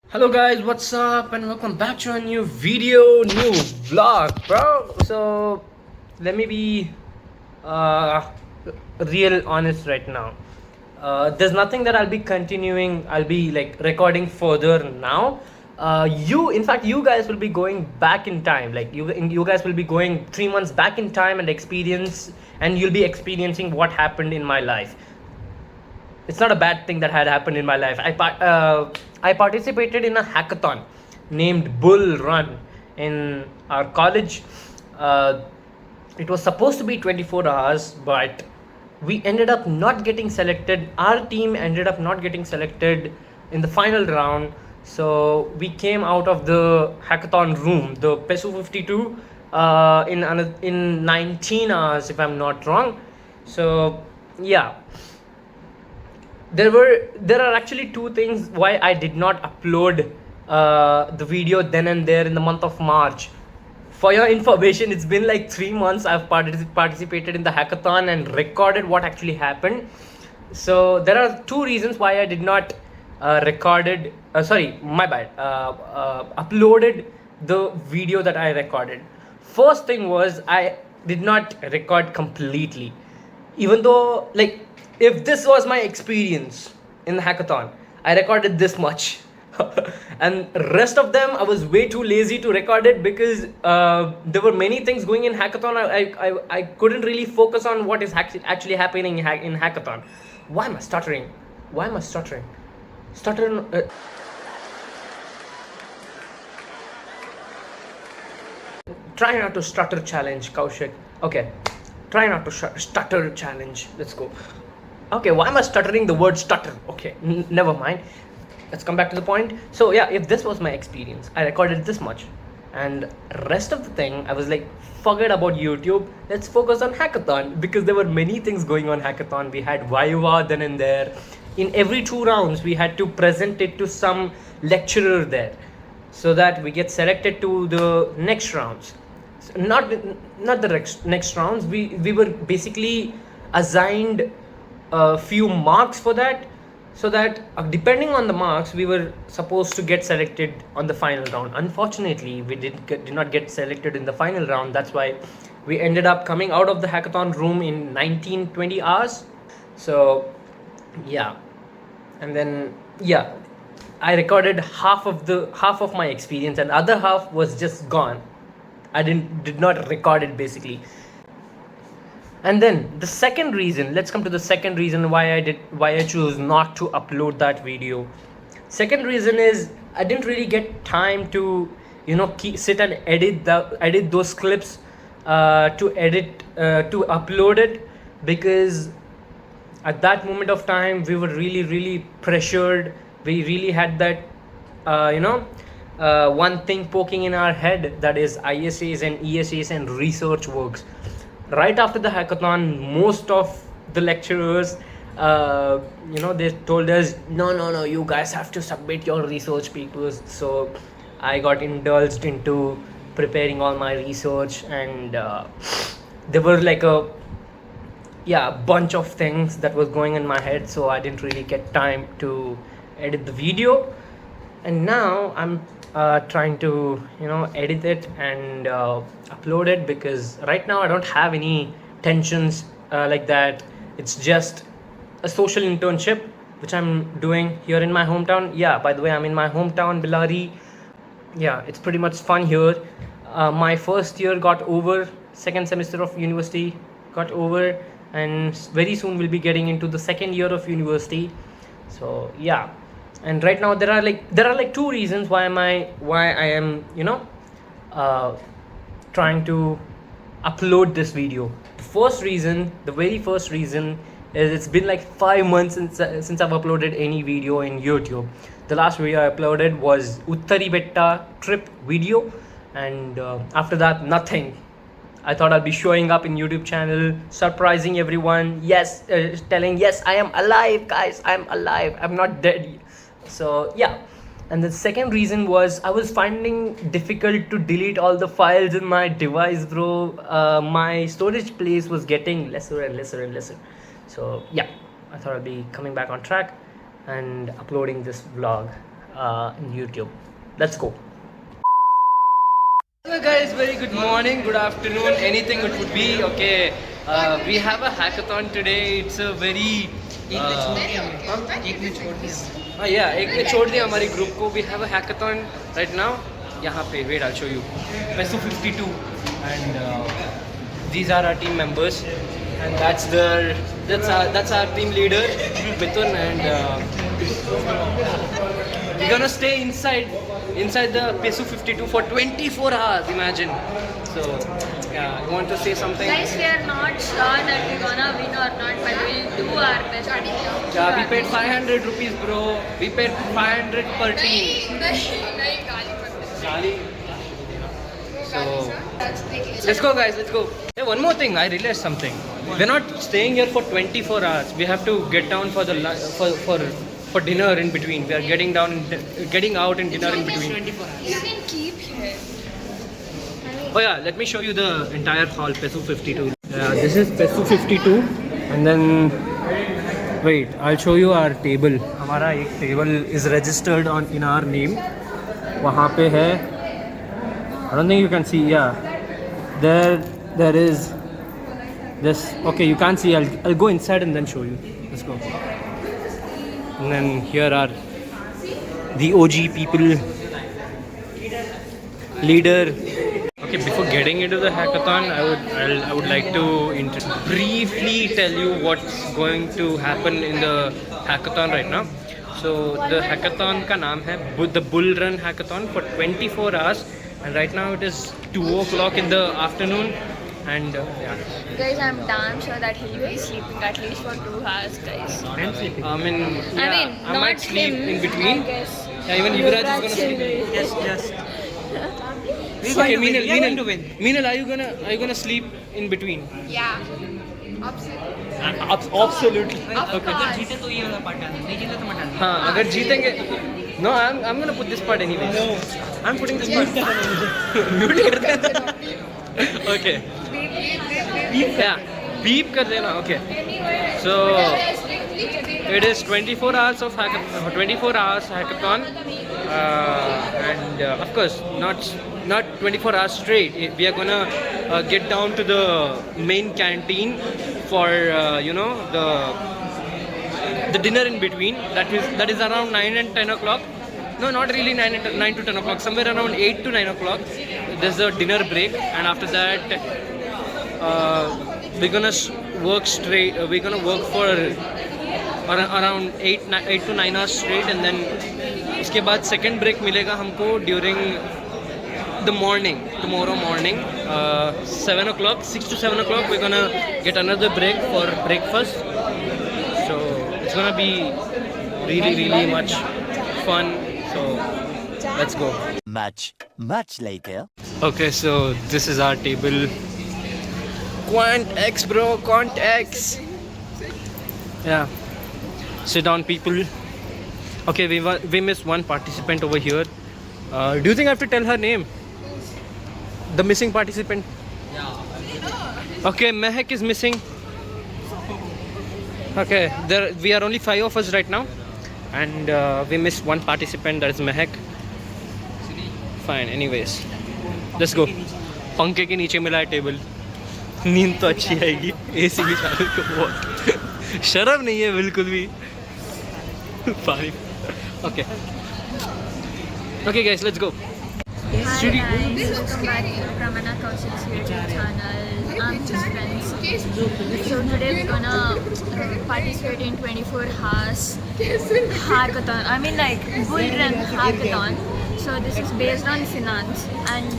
Hello guys, what's up and welcome back to a new video, new vlog, bro. So let me be uh, real honest right now. There's nothing that I'll be continuing. I'll be like recording further now. In fact, you guys will be going back in time. Like you guys will be going 3 months back in time and you'll be experiencing what happened in my life. It's not a bad thing that had happened in my life. I participated in a hackathon named Bull Run in our college. Uh, it was supposed to be 24 hours, but we ended up not getting selected. Our team ended up not getting selected in the final round. So we came out of the hackathon room, the PESU 52, in 19 hours, if I'm not wrong. So yeah, there are actually two things why I did not upload the video then and there in the month of March. For your information, it's been like 3 months I've participated in the hackathon and recorded what actually happened. So there are two reasons why I did not recorded. Sorry, my bad. Uploaded the video that I recorded. First thing was I did not record completely, even though like if this was my experience in the hackathon, I recorded this much. And rest of them I was way too lazy to record it because there were many things going in hackathon. I couldn't really focus on what is actually happening in hackathon. Why am I stuttering? Why am I stuttering? Stuttering. Try not to stutter challenge, Kaushik. Okay, try not to stutter challenge. Let's go. Okay, why am I stuttering the word stutter? Okay, never mind. Let's come back to the point. So yeah, if this was my experience, I recorded this much, and rest of the thing, I was like, forget about YouTube. Let's focus on hackathon because there were many things going on hackathon. We had Viva then and there. In every 2 rounds, we had to present it to some lecturer there, so that we get selected to the next rounds. Not the next rounds. We were basically assigned a few marks for that, so that depending on the marks we were supposed to get selected on the final round. Unfortunately, we did not get selected in the final round. That's why we ended up coming out of the hackathon room in 19-20 hours. So yeah, and then yeah, I recorded half of my experience and the other half was just gone. I did not record it basically. And then the second reason, let's come to the second reason why I chose not to upload that video. Second reason is I didn't really get time to sit and edit those clips, to upload it, because at that moment of time we were really pressured. We really had that one thing poking in our head, that is ISAs and ESAs and research works. Right after the hackathon, most of the lecturers, they told us, no, you guys have to submit your research papers. So I got indulged into preparing all my research, and there were like a bunch of things that was going in my head, so I didn't really get time to edit the video. And now I'm trying to edit it and upload it, because right now I don't have any tensions like that. It's just a social internship which I'm doing here in my hometown. Yeah, by the way, I'm in my hometown, Bellary. Yeah, it's pretty much fun here. My first year got over, second semester of university got over, and very soon we'll be getting into the second year of university. So yeah, and right now there are like two reasons why I am trying to upload this video. The very first reason is it's been like 5 months since I've uploaded any video in YouTube. The last video I uploaded was Uttari Betta trip video, and after that nothing. I thought I'll be showing up in YouTube channel, surprising everyone. Yes, telling yes, I am alive, guys. I'm alive. I'm not dead. So yeah. And the second reason was I was finding difficult to delete all the files in my device, bro. My storage place was getting lesser and lesser and lesser. So yeah, I thought I'd be coming back on track and uploading this vlog. in YouTube. Let's go. Hello guys, very good morning, good afternoon, anything it would be. Okay, we have a hackathon today. It's a very yeah, एक ने छोड़ दिया हमारी group को. We have a hackathon right now. यहाँ पे wait, I'll show you. Pesu 52 and these are our team members and that's our team leader Mithun, and we're gonna stay inside the Pesu 52 for 24 hours. Imagine. So yeah, you want to say something? Guys, we are not sure that we're gonna win or not, but we'll do our best. Yeah, we paid 500 rupees, bro. We paid 500 per team. Gali. So let's go, guys. Let's go. Hey, one more thing. I realized something. We're not staying here for 24 hours. We have to get down for the for dinner in between. We are getting out and dinner in between. You can keep here. Oh yeah, let me show you the entire hall, Pesu 52. This is Pesu 52, and then wait, I'll show you our table. हमारा एक table is registered in our name. वहाँ पे है. I don't think you can see. Yeah, there is this. Okay, you can't see. I'll go inside and then show you. Let's go. And then here are the OG people, leader. Okay, before getting into the hackathon, I would like to briefly tell you what's going to happen in the hackathon right now. So the hackathon का नाम है the Bull Run Hackathon for 24 hours, and right now it is 2 o'clock in the afternoon, and yeah. Guys, I'm damn sure that he'll be sleeping at least for 2 hours, guys. I'm sleeping. I might not sleep him, in between. I guess. Yeah, even Yuvraj is gonna sleep. Just. Okay, Meenal, are you gonna sleep in between? Yeah. Absolutely. Absolutely. Okay. जीते तो ये वाला part डालना, नहीं जीते तो मत डालना. हाँ, अगर जीतेंगे. No, I'm gonna put this part anyway. No, I'm putting this part. Mute कर देना. Okay. Yeah, beep कर देना. Okay. So it is 24 hours of hackathon, and of course not 24 hours straight. We are gonna get down to the main canteen for the dinner in between. That is around 9 and 10 o'clock. No, not really 9 to 10 o'clock. Somewhere around 8 to 9 o'clock. There's a dinner break, and after that we're gonna work straight. We're gonna work for around 8 to 9 hours straight, and then उसके बाद second break मिलेगा हमको during the morning, tomorrow morning, 7 o'clock, 6 to 7 o'clock. We're gonna get another break for breakfast. So it's gonna be really much fun. So let's go. Much later. Okay, so this is our table. Quant X, bro, Quant X. Yeah. Sit down, people. Okay, we missed one participant over here. Do you think I have to tell her name? The missing participant? Yeah. Okay, Mehak is missing. Okay, we are only 5 of us right now, and we missed one participant, that is Mehak. Fine, anyways, let's go. पंखे के नीचे मिला है table. नींद तो अच्छी आएगी. AC भी चालू को बहुत. शर्म नहीं है बिल्कुल भी. Fine. Okay guys, let's go. Hi guys, welcome back to Pramana Kaushik's YouTube channel. I'm his friends. So today we're gonna participate in 24 hours hackathon. I mean like Bull Run Hackathon. So this is based on finance, and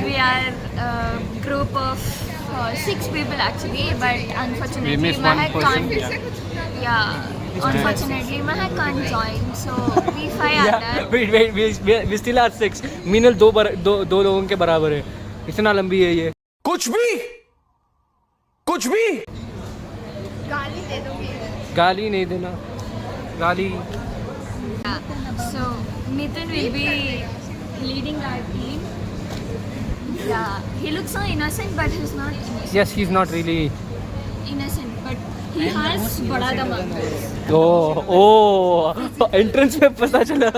we are a group of 6 people actually, but unfortunately Mehak can't. Yeah. Unfortunately, Mehak can't join, so we 5 are there. Wait, we still are 6. Meenal दो लोगों के बराबर है. इतना लंबी है ये. कुछ भी. गाली दे दोगे. गाली नहीं देना. गाली. So Mithun will be leading our team. Yeah, he looks so innocent, but he's not innocent. Yes, he's not really. Innocent, but He has बड़ा दम. Oh, entrance में पता चला.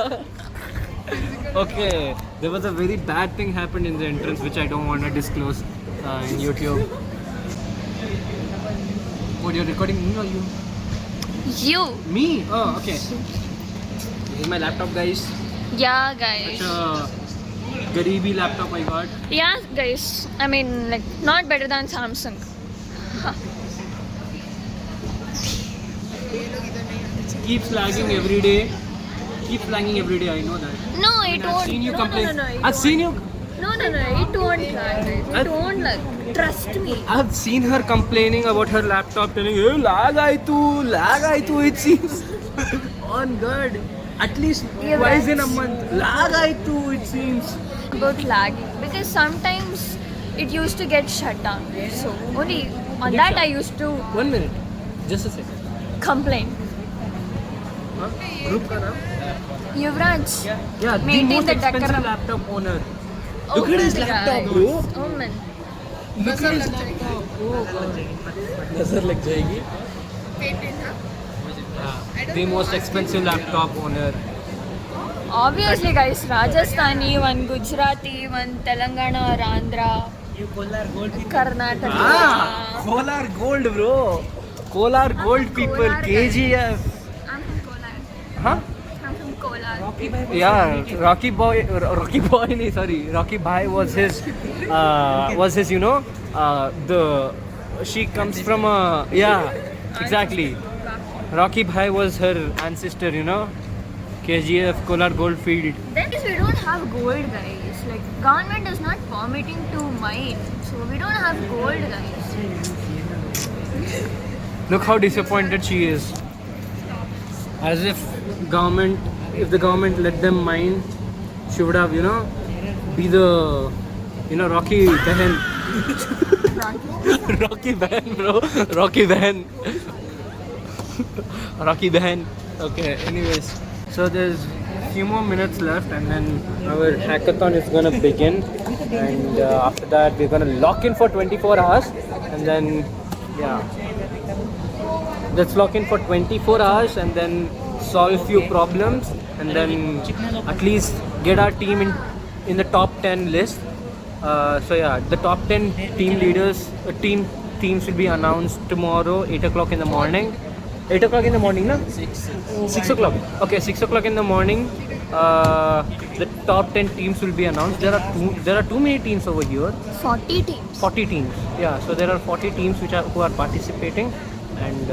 Okay, there was a very bad thing happened in the entrance which I don't want to disclose in YouTube. What, you're recording me or you? You. Me? Oh, okay. This is my laptop, guys. Yeah, guys. Such a Garibi laptop I got. Yeah, guys. I mean, like, not better than Samsung. Keeps lagging every day. Keeps lagging every day, I know that. No, it I've won't. seen you no, complain. no, no, no, it I've seen you. No, it won't lag, guys. It won't lag. Trust me. I've seen her complaining about her laptop, telling, hey, lag aayi tu, it seems. On God. At least Yeah, twice but- in a month. Lag aayi tu, it seems. About lagging. Because sometimes it used to get shut down. So, only on that I used to 1 minute. Just a second. complain. Huh? Group ka naam? Yuvraj. Yeah, the Maintain most the expensive decorum. laptop owner. Oh Look at his my laptop, God. bro. Oh man. Look at his laptop. Oh God. Nazar lag jayegi. The most expensive laptop owner. Obviously, guys, Rajasthani, one Gujarati, one Telangana or Andhra, Karnataka. Kolar Gold, bro. Kolar Gold people, Kolar guy. KGF. I'm from Kolar. Huh? I'm from Kolar. Yeah, Rocky Boy, nahi, sorry. Rocky Bhai was his, you know, she comes from yeah, exactly. Rocky Bhai was her ancestor, you know. KGF, Kolar Goldfield. That is, we don't have gold, guys. Like, government is not permitting to mine. So, we don't have gold, guys. Look how disappointed she is. As if the government let them mine, she would have, you know, be the, you know, Rocky Behan. Rocky Behan, bro. Rocky Behan. Rocky Behan. Okay, anyways. So there's a few more minutes left and then our hackathon is gonna begin. And after that, we're gonna lock in for 24 hours. And then, yeah. Let's lock in for 24 hours and then solve few problems and then at least get our team in the top 10 list. So yeah, the top 10 team leaders, teams will be announced tomorrow, 8 o'clock in the morning. 8 o'clock in the morning, no? 6 o'clock. Okay, 6 o'clock in the morning. The top 10 teams will be announced. There are too many teams over here. 40 teams. 40 teams. Yeah, so there are 40 teams who are participating. And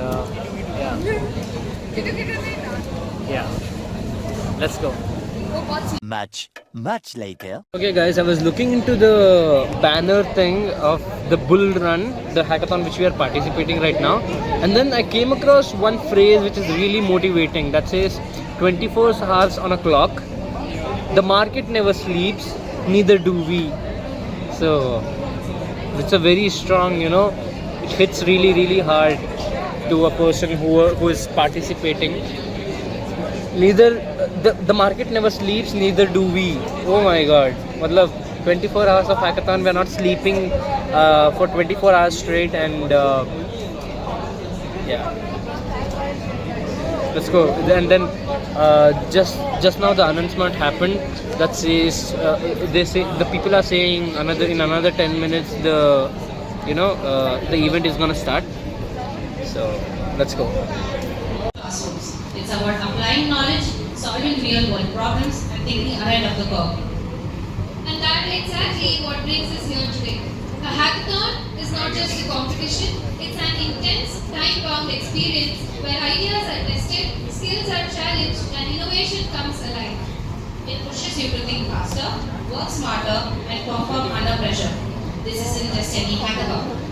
yeah, let's go. Much later. Okay guys, I was looking into the banner thing of the bull run, the hackathon which we are participating right now, and then I came across one phrase which is really motivating that says 24 hours on a clock, the market never sleeps, neither do we. So it's a very strong, you know, it hits really hard to a person who is participating. Neither the market never sleeps, neither do we. Oh my God! Matlab 24 hours of hackathon, we are not sleeping for 24 hours straight, and yeah. Let's go. And then just now the announcement happened that says the people are saying in another 10 minutes the event is gonna start. So let's go. It's about applying knowledge, solving real world problems, and thinking ahead of the curve. And that's exactly what brings us here today. A hackathon is not just a competition, it's an intense, time-bound experience where ideas are tested, skills are challenged, and innovation comes alive. It pushes you to think faster, work smarter, and perform under pressure. This isn't just any hackathon.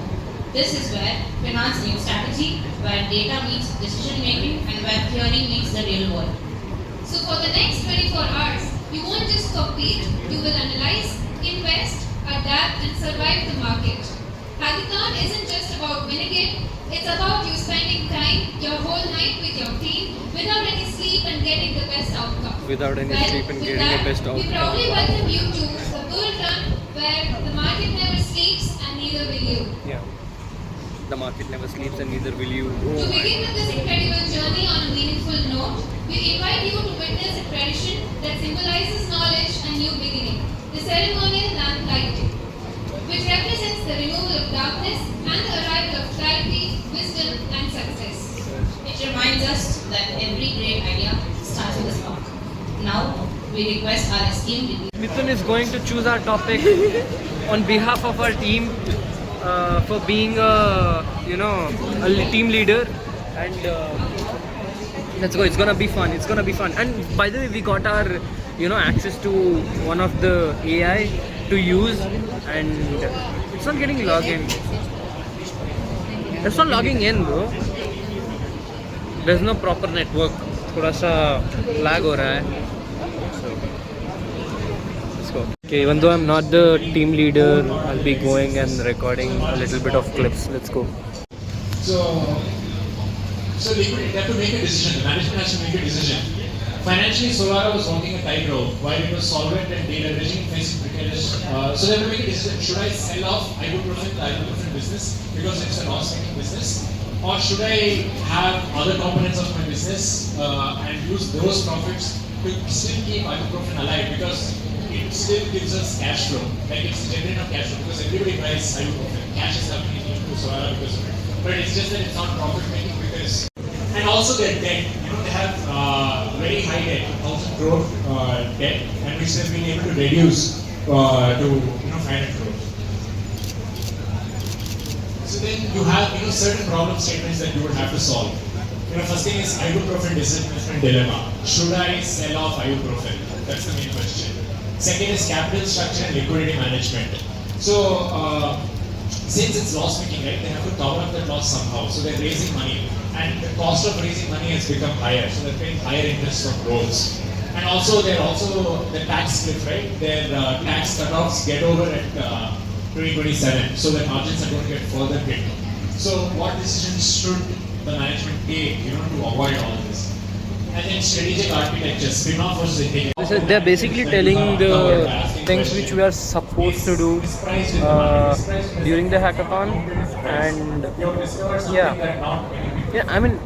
This is where finance meets strategy, where data meets decision making, and where theory meets the real world. So for the next 24 hours, you won't just compete, you will analyze, invest, adapt, and survive the market. Hackathon isn't just about winning it, it's about you spending time, your whole night with your team, without any sleep and getting the best outcome. Without any sleep and with getting that, the best we outcome. proudly welcome you to the Bull Run, where the market never sleeps and neither will you. Yeah. the market never sleeps and neither will you. To begin with this incredible journey on a meaningful note, we invite you to witness a tradition that symbolizes knowledge and new beginning, the ceremonial lamp lighting, which represents the removal of darkness and the arrival of clarity, wisdom and success. It reminds us that every great idea starts with a spark. Now, we request our esteemed Mithun is going to choose our topic on behalf of our team for being a team leader, and let's go. It's gonna be fun. It's gonna be fun. And by the way, we got our access to one of the AI to use, and it's not getting login. It's not logging in, bro. There's no proper network. थोड़ा सा lag हो रहा है. So let's go. Okay, even though I'm not the team leader, I'll be going and recording a little bit of clips. Let's go. So they have to make a decision. The management has to make a decision. Financially, Solara was walking a tightrope while it was solvent and data leveraging facing precarious. So they have to make a decision. Should I sell off ibuprofen, the ibuprofen business because it's a loss-making business, or should I have other components of my business and use those profits to still keep ibuprofen alive because it still gives us cash flow. Like it's generating cash flow because everybody buys ibuprofen. Cash is coming into Solara because of it. But it's just that it's not profit-making because. And also their debt, they have very high debt, 1,000 crore debt, and which they've been able to reduce to 500 crore. So then you have certain problem statements that you would have to solve. First thing is ibuprofen disinvestment dilemma. Should I sell off ibuprofen? That's the main question. Second is capital structure and liquidity management. So since it's loss making, right, they have to cover up that loss somehow. So they're raising money. And the cost of raising money has become higher, so they're paying higher interest on loans. And also, the tax cliff, right? Their tax cutoffs get over at 2027, so their margins are going to get further hit. So, what decisions should the management take, to avoid all of this? And then strategic architecture, spin-off versus integration. So they're basically telling the things which we are supposed to do during the hackathon, and I mean,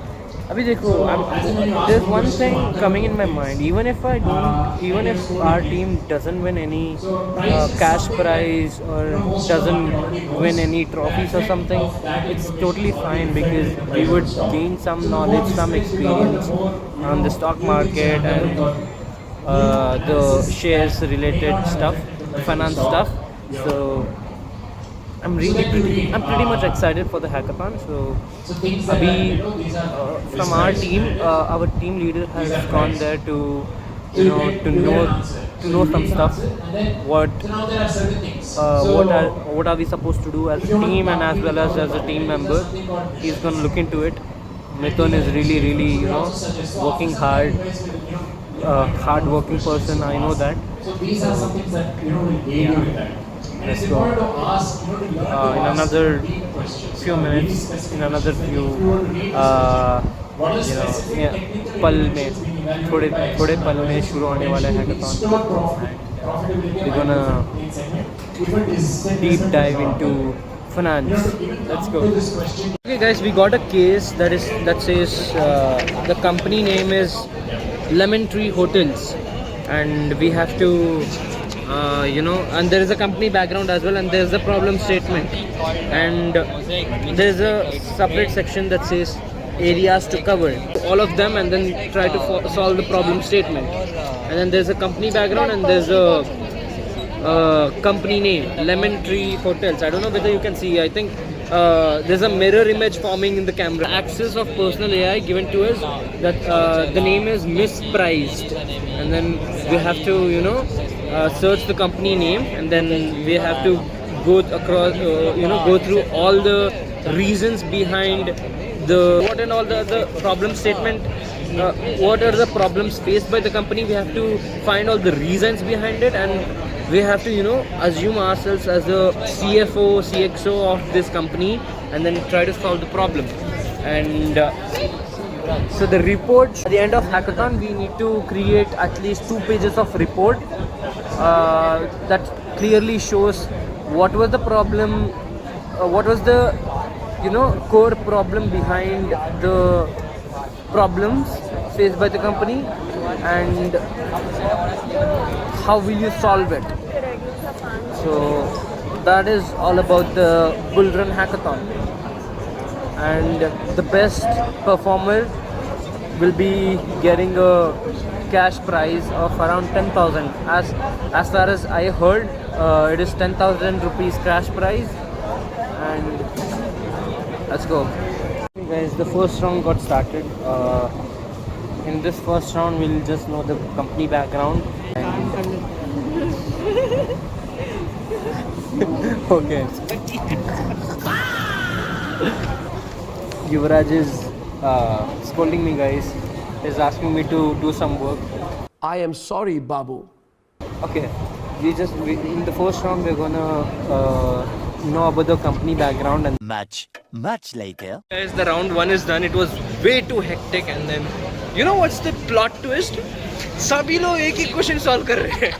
abhi dekho, there's one thing coming in my mind. Even if our team doesn't win any cash prize or doesn't win any trophies or something, it's totally fine because we would gain some knowledge, some experience on the stock market and the shares related stuff, finance stuff. So I'm pretty much excited for the hackathon. So abhi, from our team leader has gone there to know some stuff. What are we supposed to do as a team and as well as a team member? He's gonna look into it. Mithun is really working hard, hard working person. I know that. So these are some things that will aid you with that. Let's go. In another few minutes, in another few पल में थोड़े पल में शुरू होने वाला है hackathon. We're gonna deep dive into finance. Let's go. Okay guys, we got a case that says the company name is Lemon Tree Hotels, and we have to and there is a company background as well, and there's a problem statement, and there's a separate section that says areas to cover, all of them, and then try to solve the problem statement. And then there's a company background and there's a company name, Lemon Tree Hotels. I don't know whether you can see. I think there's a mirror image forming in the camera. Access of personal AI given to us, that the name is mispriced, and then we have to search the company name, and then we have to go across go through all the reasons behind what and all the problem statement, what are the problems faced by the company. We have to find all the reasons behind it, and we have to assume ourselves as the CFO, CXO of this company, and then try to solve the problem. And so the report at the end of hackathon, we need to create at least 2 pages of report that clearly shows what was the problem, what was the core problem behind the problems faced by the company, and how will you solve it. So that is all about the Bull Run Hackathon, and the best performer will be getting a cash prize of around 10,000. As far as I heard, it is 10,000 rupees cash prize. And let's go. Hey guys, the first round got started. In this first round, we'll just know the company background. And okay. Yuvraj is scolding me, guys. He's asking me to do some work. I am sorry, Babu. Okay, in the first round we're gonna know about the company background. And Much later. guys, the round 1 is done. It was way too hectic, and then you know what's the plot twist? सभी लोग एक ही question solve कर रहे हैं.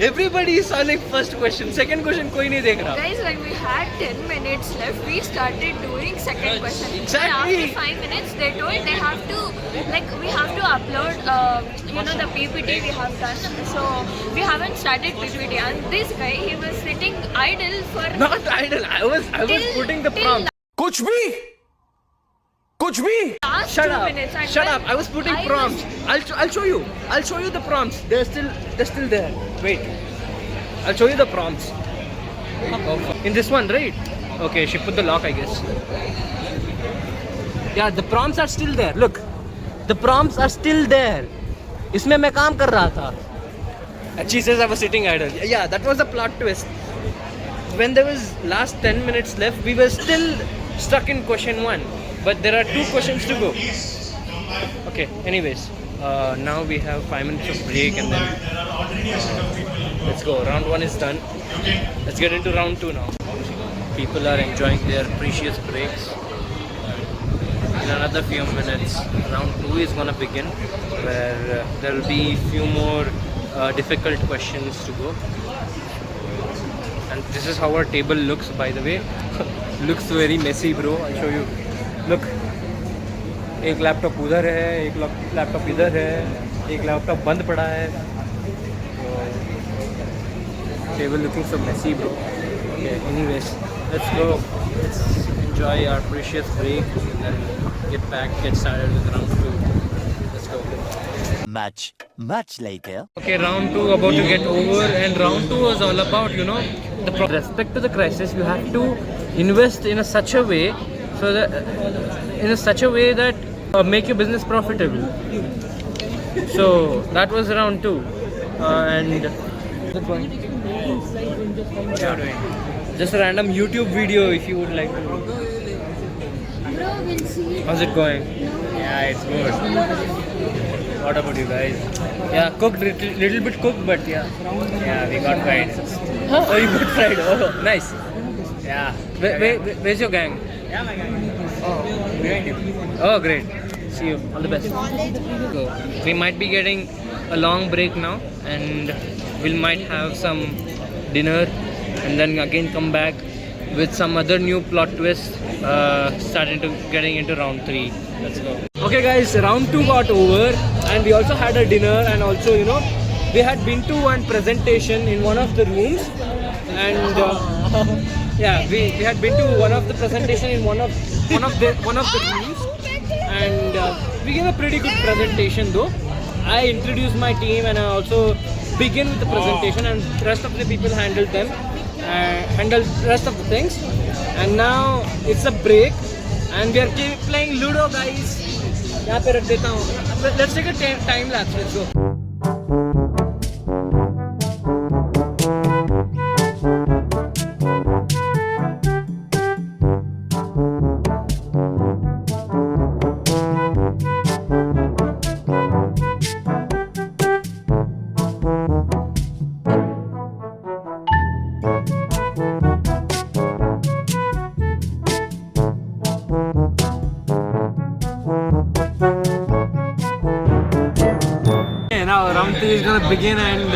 Everybody is solving first question. Second question कोई नहीं देख रहा. Guys, when we had 10 minutes left, we started doing second question. Exactly. And after 5 minutes, they told they have to, we have to upload, the PPT we have done. So we haven't started PPT. And this guy, he was sitting idle for. Not idle. I was putting the prompt. कुछ भी Last Shut 2 up. minutes. And Shut when up. I was putting I prompts. I'll show you. I'll show you the prompts. They're still there. Wait. I'll show you the prompts. In this one, right? Okay, she put the lock, I guess. Yeah, the prompts are still there. Look. The prompts are still there. इसमें मैं काम कर रहा था. And she says I was sitting idle. Yeah, that was the plot twist. When there was last 10 minutes left, we were still stuck in question 1. But there are 2 questions to go. Okay, anyways, now we have 5 minutes of break, and then let's go. Round 1 is done. Let's get into round 2 now. People are enjoying their precious breaks. In another few minutes, round 2 is gonna begin, where there will be few more difficult questions to go. And this is how our table looks, by the way. Looks very messy, bro. I'll show you. Look, एक laptop उधर है, एक laptop इधर है, एक laptop बंद पड़ा है. Table looking so messy, bro. Okay, anyways, let's go. Let's enjoy our precious break and then get started with round 2. Let's go. Much later. Okay, round 2 about to get over, and round 2 was all about, with respect to the crisis, you have to invest in such a way that make your business profitable. So that was round 2, and just a random YouTube video if you would like to. How's it going? Yeah, it's good. What about you guys? Yeah, cooked, little bit cooked, but yeah, we got fried. Oh, you got fried. Oh, nice. Yeah. Where's your gang? Yeah, my guy. Oh, Behind you. oh, great. See you. All the best. So, we might be getting a long break now, and we might have some dinner, and then again come back with some other new plot twist, getting into round 3. Let's go. Okay guys, round 2 got over, and we also had a dinner, and also we had been to one presentation in one of the rooms, and we had been to one of the presentation in one of the rooms, and we gave a pretty good presentation though. I introduced my team, and I also begin with the presentation, and the rest of the people handled rest of the things. And now it's a break, and we are playing Ludo, guys. यहाँ पे रख देता हूँ. Let's take a time lapse. Let's go. Now round 3 is gonna begin, and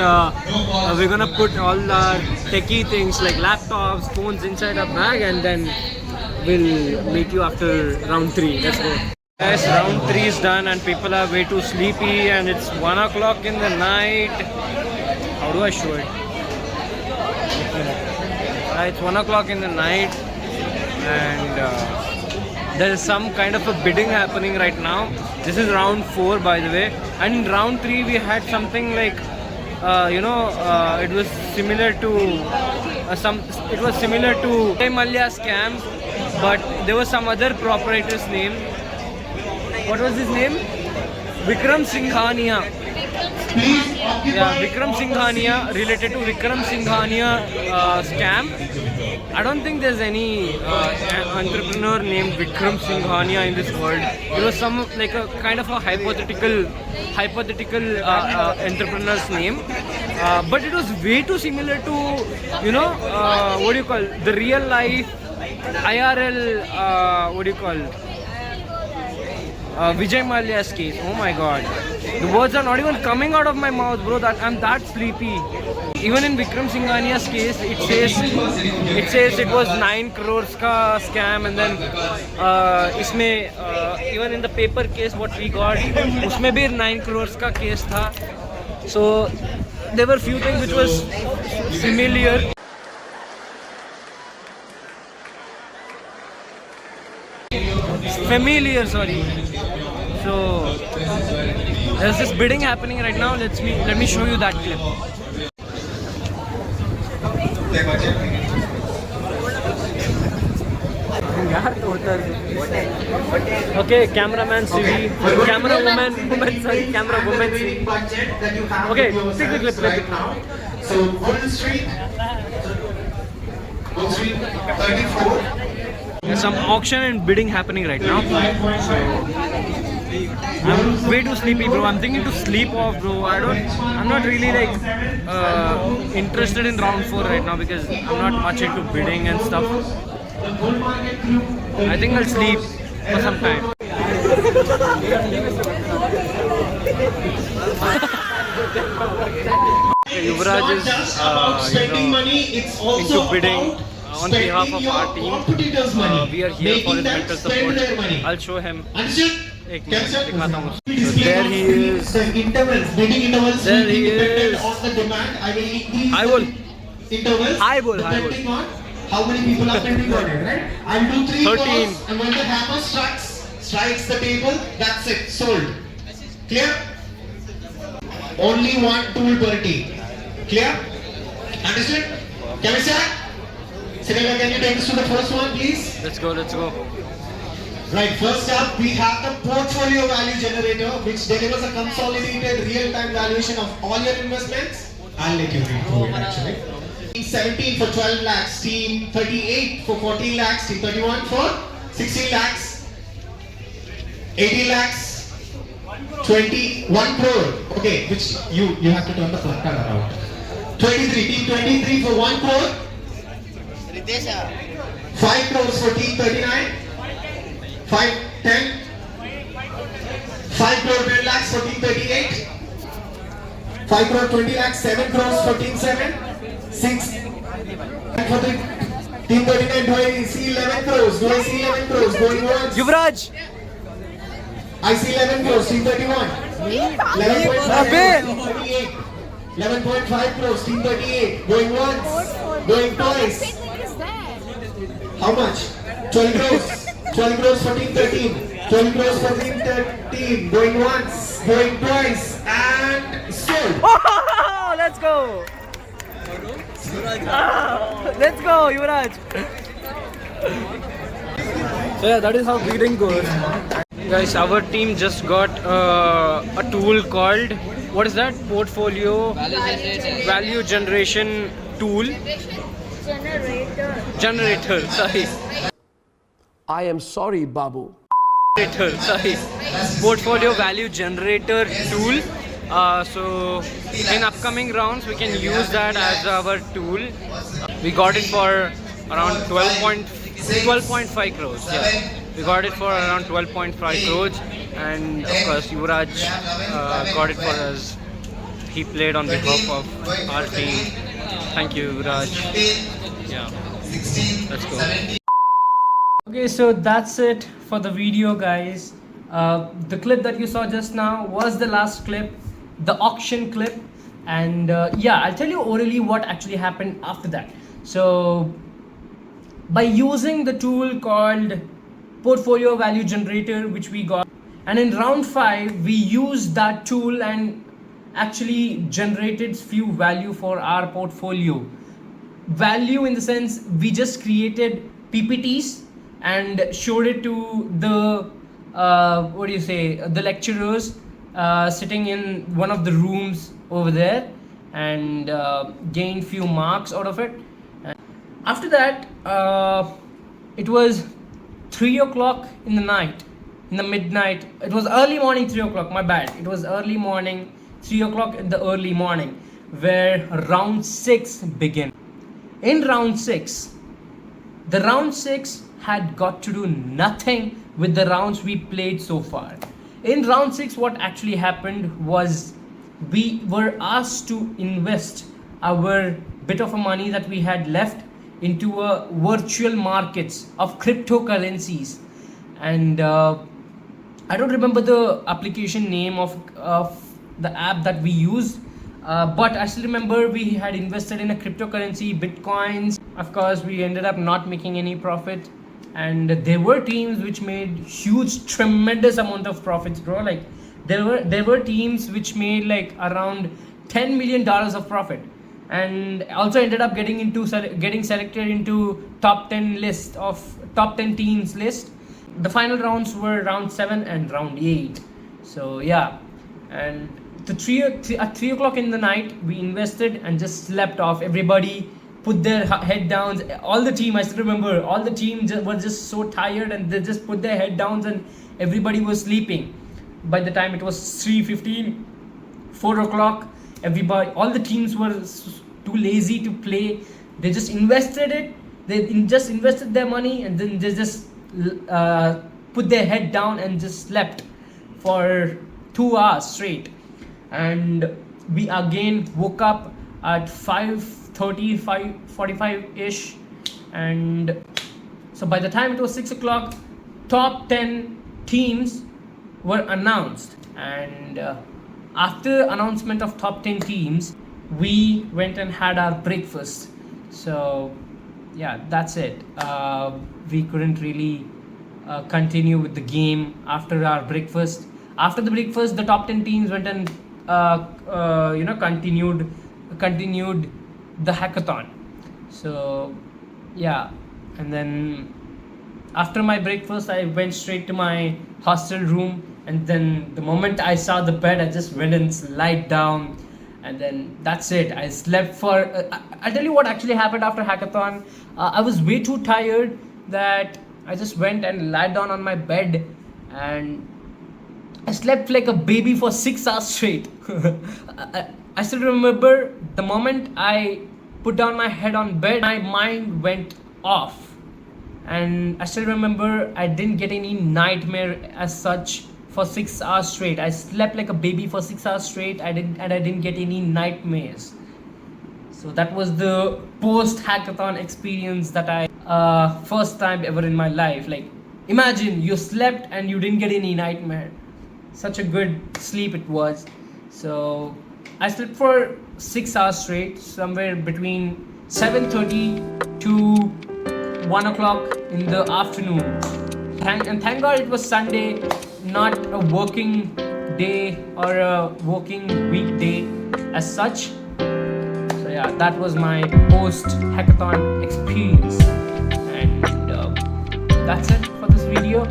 we're gonna put all our techie things like laptops, phones inside our bag, and then we'll meet you after round 3. Let's go. Guys, round 3 is done and people are way too sleepy and it's 1 o'clock in the night. How do I show it? It's 1 o'clock in the night and there is some kind of a bidding happening right now. This is round 4 by the way, and in round 3 we had something like it was similar to Vijay Mallya scam, but there was some other proprietor's name. What was his name? Vikram Singhania. Yeah, Vikram Singhania, related to Vikram Singhania scam. I don't think there's any entrepreneur named Vikram Singhania in this world. It was some like a kind of a hypothetical entrepreneur's name, but it was way too similar to what do you call the real life IRL what do you call Vijay Mallya's case. Oh my god, the words are not even coming out of my mouth, bro. I'm that sleepy. Even in Vikram Singhania's case, it says it was 9 crores ka scam, and then even in the paper case what we got, usme bhi 9 crores ka case tha. So there were few things which was familiar, sorry. So there's this bidding happening right now. Let me show you that clip. Okay, cameraman CV, camera woman, CV. Okay, take the clip. So Golden Street 34. There's some auction and bidding happening right now. I'm way too sleepy, bro. I'm thinking to sleep off, bro. I'm not really like interested in round 4 right now because I'm not much into bidding and stuff. I think I'll sleep for some time. Yuvraj is into bidding on behalf of our team. We are here for his mental support. I'll show him. एक minute दिखाता हूँ. There he is. There he is. Hi bol. Hi bol. How many people are pending on it, right? I'll do 3 13. calls, and when the hammer strikes the table, that's it, sold. Clear? Only 1 tool per team. Clear? Understood? Can we start? Sinela, can you take us to the first one, please? Let's go. Right, first up, we have the portfolio value generator, which delivers a consolidated real-time valuation of all your investments. I'll let you read through it actually. Team 17 for 12 lakhs, team 38 for 14 lakhs, team 31 for 16 lakhs, 80 lakhs, 21 crore. Okay, which you have to turn the card around. 23, team 23 for 1 crore. 5 crores for team 39. 10 crore 10 lakhs for team 38. 5 crore 20 lakhs, 7 crores for team 7. 6 for the team 39. Do I see 11 crores? Going once. Yuvraj. I see 11 crores, team 31. 11.5 crores, team 38. Going once. Going twice. How much? 12 crores. 12 crores for team 13. 12 crores for team 13. Going once. Going twice. And sold. Oh, let's go. Let's go, Yuvraj. So yeah, that is how bidding goes. Guys, our team just got a tool called, what is that? Portfolio value generation tool. Generator, sorry. I am sorry, Babu. Portfolio value generator tool. So in upcoming rounds we can use that as our tool. We got it for around 12.5 crores. Yeah, we got it for around 12.5 crores, and of course Yuvraj got it for us. He played on behalf of our team. Thank you, Yuvraj. Yeah, let's go. Okay, so that's it for the video, guys. The clip that you saw just now was the last clip, the auction clip, and yeah, I'll tell you orally what actually happened after that. So by using the tool called portfolio value generator, which we got, and in round 5 we used that tool and actually generated few value for our portfolio. Value in the sense we just created PPTs and showed it to the the lecturers sitting in one of the rooms over there, and gained few marks out of it. And after that, it was 3 o'clock in the night, in the midnight. It was early morning 3 o'clock, my bad. It was early morning 3 o'clock in the early morning where round 6 began. In round 6, the round 6 had got to do nothing with the rounds we played so far. In round 6, what actually happened was we were asked to invest our bit of money that we had left into a virtual markets of cryptocurrencies. And I don't remember the application name of the app that we used, but I still remember we had invested in a cryptocurrency, bitcoins. Of course, we ended up not making any profit, and there were teams which made huge, tremendous amount of profits, bro. Like there were teams which made like around $10 million of profit, and also ended up getting selected into top 10 teams list. The final rounds were round 7 and round 8. So yeah, and at 3 o'clock in the night we invested and just slept off. Everybody put their head down. All the team, I still remember, all the team were just so tired and they just put their head down and everybody was sleeping. By the time it was 3:15, 4 o'clock, all the teams were too lazy to play. They just invested it. They just invested their money and then they just put their head down and just slept for 2 hours straight. And we again woke up at 5:30, 5:45 ish, and so by the time it was 6 o'clock, top 10 teams were announced. And after announcement of top 10 teams, we went and had our breakfast. So yeah, that's it. We couldn't really continue with the game after our breakfast. After the breakfast, the top 10 teams went and continued the hackathon. So yeah, and then after my breakfast I went straight to my hostel room, and then the moment I saw the bed I just went and lied down, and then that's it. I slept for I'll tell you what actually happened after hackathon. I was way too tired that I just went and lied down on my bed, and I slept like a baby for 6 hours straight. I still remember the moment I put down my head on bed, my mind went off. And I still remember I didn't get any nightmare as such for 6 hours straight. I slept like a baby for 6 hours straight. I didn't get any nightmares. So that was the post-hackathon experience that I first time ever in my life. Like, imagine you slept and you didn't get any nightmare. Such a good sleep it was. So I slept for 6 hours straight, somewhere between 7:30 to 1 o'clock in the afternoon. And thank God it was Sunday, not a working day or a working weekday as such. So yeah, that was my post-hackathon experience. And that's it for this video.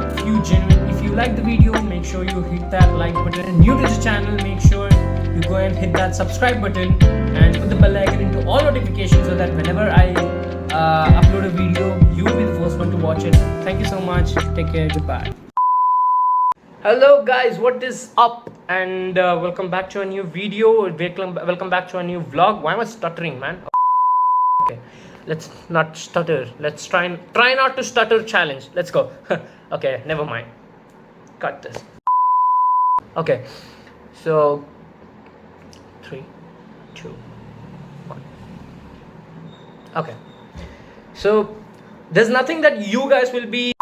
If you like the video, make sure you hit that like button. And new to the channel, make sure you go and hit that subscribe button and put the bell icon into all notifications so that whenever I upload a video, you will be the first one to watch it. Thank you so much. Take care. Goodbye. Hello guys, what is up? And welcome back to a new video. Welcome back to a new vlog. Why am I stuttering, man? Okay, let's not stutter. Let's try not to stutter challenge. Let's go. Okay, never mind. Cut this. Okay, so 3, 2, 1. Okay, so there's nothing that you guys will be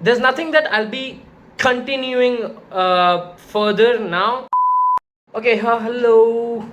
There's nothing that I'll be continuing further now. Okay, hello.